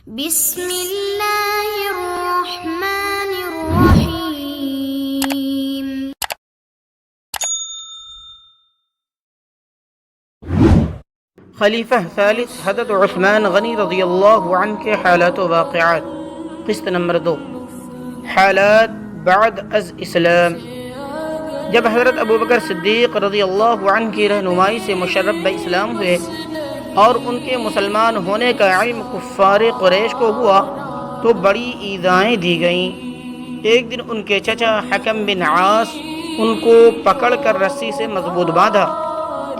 بسم اللہ الرحمن الرحیم۔ خلیفہ ثالث حضرت عثمان غنی رضی اللہ عنہ کے حالات و واقعات۔ قسط نمبر 2، حالات بعد از اسلام۔ جب حضرت ابوبکر صدیق رضی اللہ عنہ کی رہنمائی سے مشرف باسلام ہوئے اور ان کے مسلمان ہونے کا علم کفار قریش کو ہوا تو بڑی ایذائیں دی گئیں۔ ایک دن ان کے چچا حکم بن عاص ان کو پکڑ کر رسی سے مضبوط باندھا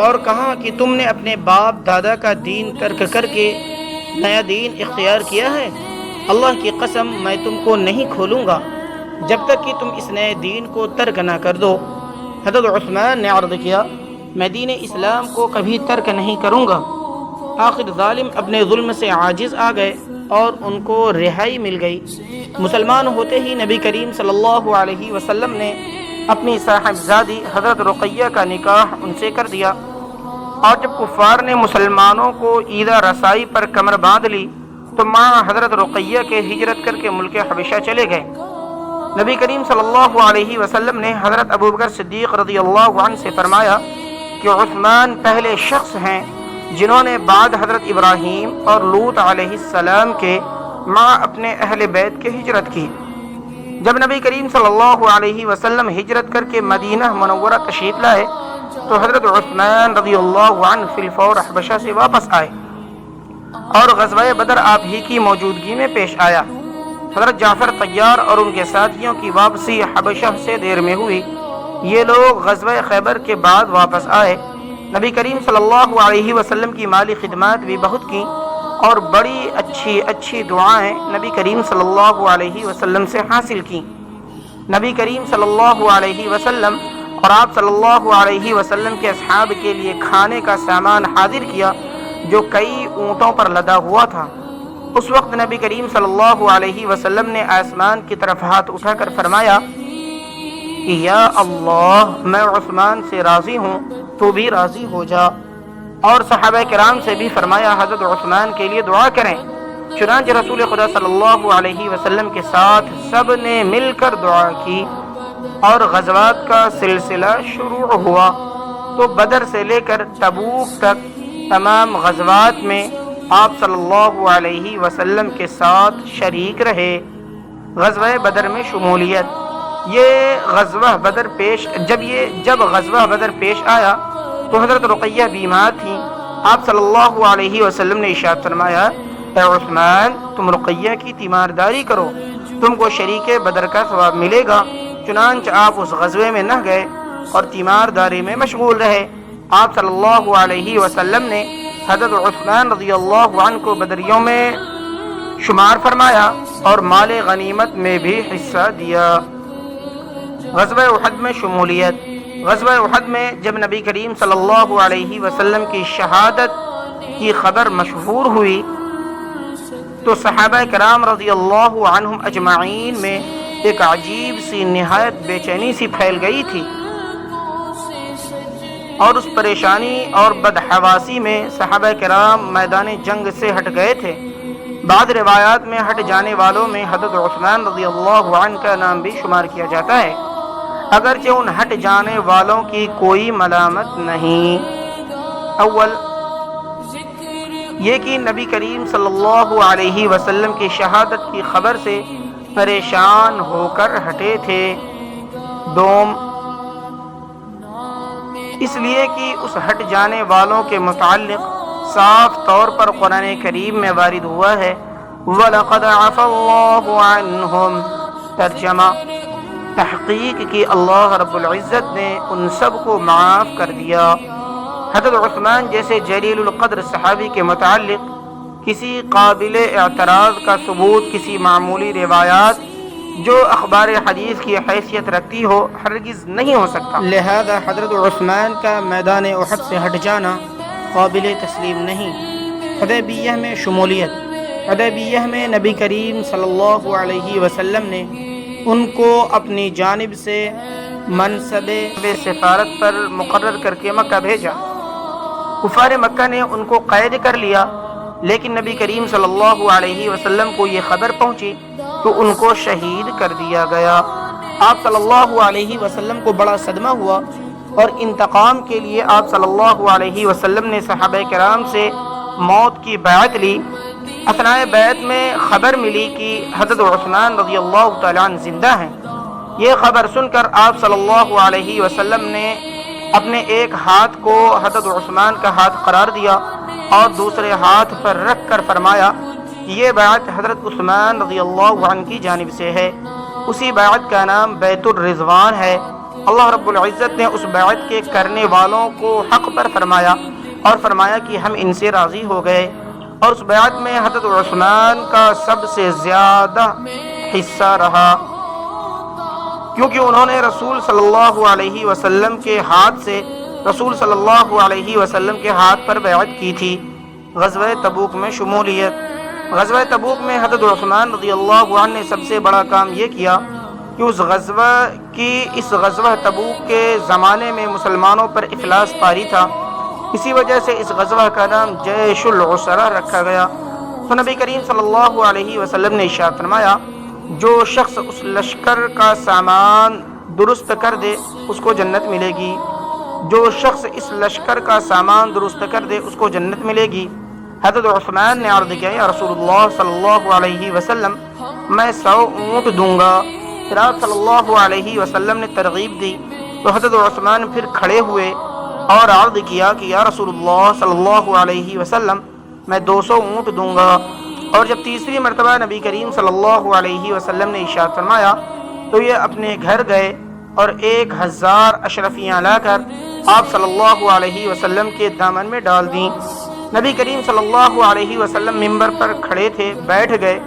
اور کہا کہ تم نے اپنے باپ دادا کا دین ترک کر کے نیا دین اختیار کیا ہے۔ اللہ کی قسم میں تم کو نہیں کھولوں گا جب تک کہ تم اس نئے دین کو ترک نہ کر دو۔ حضرت عثمان نے عرض کیا، میں دین اسلام کو کبھی ترک نہیں کروں گا۔ آخر ظالم اپنے ظلم سے عاجز آ گئے اور ان کو رہائی مل گئی۔ مسلمان ہوتے ہی نبی کریم صلی اللہ علیہ وسلم نے اپنی صاحبزادی حضرت رقیہ کا نکاح ان سے کر دیا، اور جب کفار نے مسلمانوں کو ایذا رسائی پر کمر باندھ لی تو ماں حضرت رقیہ کے ہجرت کر کے ملک حبشہ چلے گئے۔ نبی کریم صلی اللہ علیہ وسلم نے حضرت ابوبکر صدیق رضی اللہ عنہ سے فرمایا کہ عثمان پہلے شخص ہیں جنہوں نے بعد حضرت ابراہیم اور لوط علیہ السلام کے ماں اپنے اہل بیت کے ہجرت کی۔ جب نبی کریم صلی اللہ علیہ وسلم ہجرت کر کے مدینہ منورہ تشریف لائے تو حضرت عثمان رضی اللہ عنہ فی الفور حبشہ سے واپس آئے اور غزوہ بدر آپ ہی کی موجودگی میں پیش آیا۔ حضرت جعفر طیار اور ان کے ساتھیوں کی واپسی حبشہ سے دیر میں ہوئی۔ یہ لوگ غزوہ خیبر کے بعد واپس آئے۔ نبی کریم صلی اللہ علیہ وسلم کی مالی خدمات بھی بہت کی اور بڑی اچھی دعائیں نبی کریم صلی اللہ علیہ وسلم سے حاصل کی۔ نبی کریم صلی اللہ علیہ وسلم اور آپ صلی اللہ علیہ وسلم کے اصحاب کے لیے کھانے کا سامان حاضر کیا جو کئی اونٹوں پر لدا ہوا تھا۔ اس وقت نبی کریم صلی اللہ علیہ وسلم نے آسمان کی طرف ہاتھ اٹھا کر فرمایا کہ یا اللہ، میں عثمان سے راضی ہوں، تو بھی راضی ہو جا۔ اور صحابہ کرام سے بھی فرمایا حضرت عثمان کے لیے دعا کریں۔ چنانچہ رسول خدا صلی اللہ علیہ وسلم کے ساتھ سب نے مل کر دعا کی اور غزوات کا سلسلہ شروع ہوا تو بدر سے لے کر تبوک تک تمام غزوات میں آپ صلی اللہ علیہ وسلم کے ساتھ شریک رہے۔ غزوہ بدر میں شمولیت۔ جب غزوہ بدر پیش آیا تو حضرت رقیہ بیمار تھیں۔ آپ صلی اللہ علیہ وسلم نے ارشاد فرمایا، اے عثمان، تم رقیہ کی تیمارداری کرو، تم کو شریک بدر کا ثواب ملے گا۔ چنانچہ آپ اس غزوے میں نہ گئے اور تیمارداری میں مشغول رہے۔ آپ صلی اللہ علیہ وسلم نے حضرت عثمان رضی اللہ عنہ کو بدریوں میں شمار فرمایا اور مال غنیمت میں بھی حصہ دیا۔ غزوہ احد میں شمولیت۔ غزوہ احد میں جب نبی کریم صلی اللہ علیہ وسلم کی شہادت کی خبر مشہور ہوئی تو صحابہ کرام رضی اللہ عنہم اجمعین میں ایک عجیب سی نہایت بے چینی سی پھیل گئی تھی، اور اس پریشانی اور بدحواسی میں صحابہ کرام میدان جنگ سے ہٹ گئے تھے۔ بعض روایات میں ہٹ جانے والوں میں حضرت عثمان رضی اللہ عنہ کا نام بھی شمار کیا جاتا ہے، اگرچہ ان ہٹ جانے والوں کی کوئی ملامت نہیں۔ اول یہ کہ نبی کریم صلی اللہ علیہ وسلم کی شہادت کی خبر سے پریشان ہو کر ہٹے تھے۔ دوم اس لیے کہ اس ہٹ جانے والوں کے متعلق صاف طور پر قرآن کریم میں وارد ہوا ہے، وَلَقَدْ عَفَا اللَّهُ عَنْهُمْ۔ ترجمہ، تحقیق کی اللہ رب العزت نے ان سب کو معاف کر دیا۔ حضرت عثمان جیسے جلیل القدر صحابی کے متعلق کسی قابل اعتراض کا ثبوت کسی معمولی روایات جو اخبار حدیث کی حیثیت رکھتی ہو ہرگز نہیں ہو سکتا، لہذا حضرت عثمان کا میدان احد سے ہٹ جانا قابل تسلیم نہیں۔ حدیبیہ میں شمولیت۔ حدیبیہ میں نبی کریم صلی اللہ علیہ وسلم نے ان کو اپنی جانب سے منصب سفارت پر مقرر کر کے مکہ بھیجا۔ کفار مکہ نے ان کو قید کر لیا لیکن نبی کریم صلی اللہ علیہ وسلم کو یہ خبر پہنچی تو ان کو شہید کر دیا گیا۔ آپ صلی اللہ علیہ وسلم کو بڑا صدمہ ہوا اور انتقام کے لیے آپ صلی اللہ علیہ وسلم نے صحابہ کرام سے موت کی بیعت لی۔ اثناء بیعت میں خبر ملی کہ حضرت عثمان رضی اللہ تعالیٰ عنہ زندہ ہیں۔ یہ خبر سن کر آپ صلی اللہ علیہ وسلم نے اپنے ایک ہاتھ کو حضرت عثمان کا ہاتھ قرار دیا اور دوسرے ہاتھ پر رکھ کر فرمایا یہ بیعت حضرت عثمان رضی اللہ عنہ کی جانب سے ہے۔ اسی بیعت کا نام بیعت الرضوان ہے۔ اللہ رب العزت نے اس بیعت کے کرنے والوں کو حق پر فرمایا اور فرمایا کہ ہم ان سے راضی ہو گئے، اور اس بیعت میں حضرت عثمان کا سب سے زیادہ حصہ رہا، کیونکہ انہوں نے رسول صلی اللہ علیہ وسلم کے ہاتھ سے رسول صلی اللہ علیہ وسلم کے ہاتھ پر بیعت کی تھی۔ غزوہ تبوک میں شمولیت۔ غزوہ تبوک میں حضرت عثمان رضی اللہ عنہ نے سب سے بڑا کام یہ کیا کہ اس غزوہ تبوک کے زمانے میں مسلمانوں پر افلاس طاری تھا، اسی وجہ سے اس غزوہ کا نام جیش العسرہ رکھا گیا۔ تو نبی کریم صلی اللہ علیہ وسلم نے ارشاد فرمایا جو شخص اس لشکر کا سامان درست کر دے اس کو جنت ملے گی، جو شخص اس لشکر کا سامان درست کر دے اس کو جنت ملے گی۔ حضرت عثمان نے عرض کیا یا رسول اللہ صلی اللہ علیہ وسلم میں 100 اونٹ دوں گا۔ پھر آپ صلی اللہ علیہ وسلم نے ترغیب دی تو حضرت عثمان پھر کھڑے ہوئے اور عرض کیا کہ یا رسول اللہ صلی اللہ علیہ وسلم میں 200 اونٹ دوں گا۔ اور جب تیسری مرتبہ نبی کریم صلی اللہ علیہ وسلم نے ارشاد فرمایا تو یہ اپنے گھر گئے اور 1000 اشرفیاں لا کر آپ صلی اللہ علیہ وسلم کے دامن میں ڈال دیں۔ نبی کریم صلی اللہ علیہ وسلم ممبر پر کھڑے تھے، بیٹھ گئے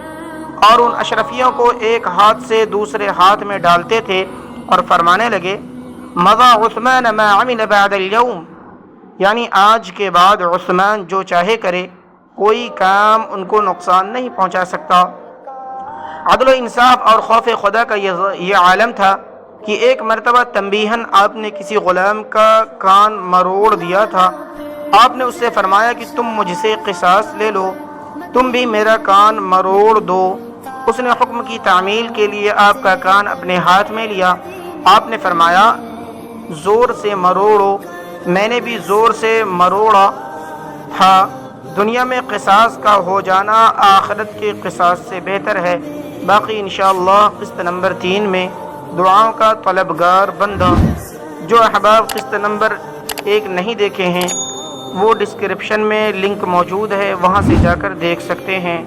اور ان اشرفیوں کو ایک ہاتھ سے دوسرے ہاتھ میں ڈالتے تھے اور فرمانے لگے مضى عثمان ما عمل بعد اليوم، یعنی آج کے بعد عثمان جو چاہے کرے، کوئی کام ان کو نقصان نہیں پہنچا سکتا۔ عدل و انصاف اور خوف خدا کا یہ عالم تھا کہ ایک مرتبہ تنبیہاً آپ نے کسی غلام کا کان مروڑ دیا تھا۔ آپ نے اس سے فرمایا کہ تم مجھ سے قصاص لے لو، تم بھی میرا کان مروڑ دو۔ اس نے حکم کی تعمیل کے لیے آپ کا کان اپنے ہاتھ میں لیا۔ آپ نے فرمایا زور سے مروڑو، میں نے بھی زور سے مروڑا تھا۔ دنیا میں قصاص کا ہو جانا آخرت کے قصاص سے بہتر ہے۔ باقی انشاءاللہ قسط نمبر 3 میں دعاؤں کا طلبگار بندہ۔ جو احباب قسط نمبر 1 نہیں دیکھے ہیں وہ ڈسکرپشن میں لنک موجود ہے، وہاں سے جا کر دیکھ سکتے ہیں۔